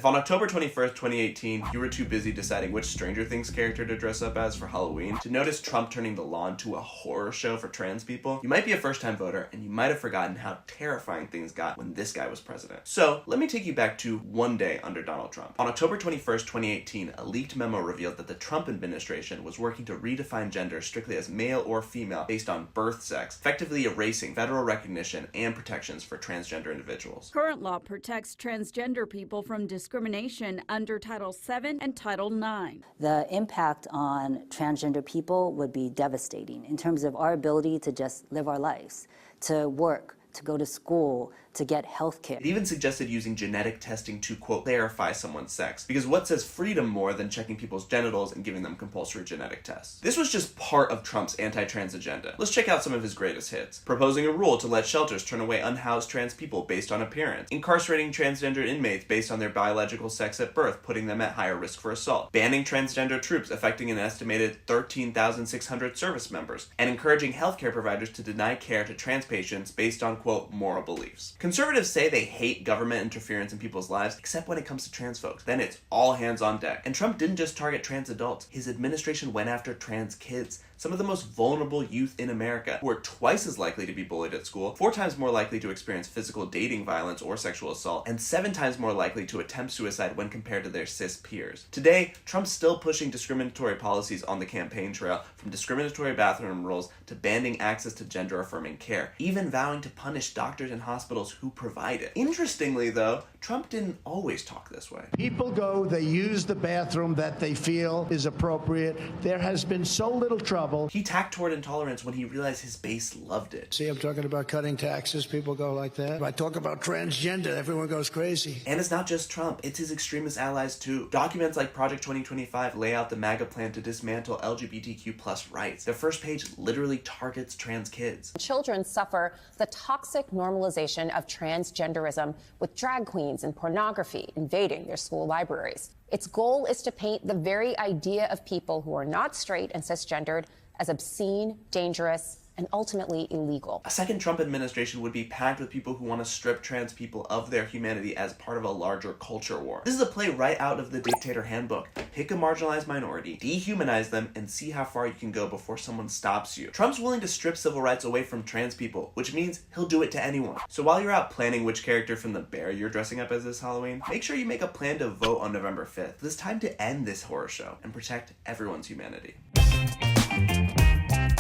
If on October 21st, 2018, you were too busy deciding which Stranger Things character to dress up as for Halloween to notice Trump turning the law into a horror show for trans people, you might be a first-time voter and you might have forgotten how terrifying things got when this guy was president. So let me take you back to one day under Donald Trump. On October 21st, 2018, a leaked memo revealed that the Trump administration was working to redefine gender strictly as male or female based on birth sex, effectively erasing federal recognition and protections for transgender individuals. Current law protects transgender people from discrimination under Title VII and Title IX. The impact on transgender people would be devastating in terms of our ability to just live our lives, to work, to go to school, to get health care. It even suggested using genetic testing to, quote, clarify someone's sex. Because what says freedom more than checking people's genitals and giving them compulsory genetic tests? This was just part of Trump's anti-trans agenda. Let's check out some of his greatest hits. Proposing a rule to let shelters turn away unhoused trans people based on appearance. Incarcerating transgender inmates based on their biological sex at birth, putting them at higher risk for assault. Banning transgender troops, affecting an estimated 13,600 service members. And encouraging healthcare providers to deny care to trans patients based on, quote, moral beliefs. Conservatives say they hate government interference in people's lives, except when it comes to trans folks. Then it's all hands on deck. And Trump didn't just target trans adults. His administration went after trans kids, some of the most vulnerable youth in America, who are twice as likely to be bullied at school, 4 times more likely to experience physical dating violence or sexual assault, and 7 times more likely to attempt suicide when compared to their cis peers. Today, Trump's still pushing discriminatory policies on the campaign trail, from discriminatory bathroom rules to banning access to gender-affirming care, even vowing to punish doctors and hospitals who provide it. Interestingly, though, Trump didn't always talk this way. People go, they use the bathroom that they feel is appropriate. There has been so little trouble. He tacked toward intolerance when he realized his base loved it. See, I'm talking about cutting taxes. People go like that. If I talk about transgender, everyone goes crazy. And it's not just Trump, it's his extremist allies too. Documents like Project 2025 lay out the MAGA plan to dismantle LGBTQ+ rights. The first page literally targets trans kids. Children suffer the toxic normalization of transgenderism, with drag queens and pornography invading their school libraries. Its goal is to paint the very idea of people who are not straight and cisgendered as obscene, dangerous, and ultimately illegal. A second Trump administration would be packed with people who want to strip trans people of their humanity as part of a larger culture war. This is a play right out of the Dictator Handbook. Pick a marginalized minority, dehumanize them, and see how far you can go before someone stops you. Trump's willing to strip civil rights away from trans people, which means he'll do it to anyone. So while you're out planning which character from The Bear you're dressing up as this Halloween, make sure you make a plan to vote on November 5th. It's time to end this horror show and protect everyone's humanity.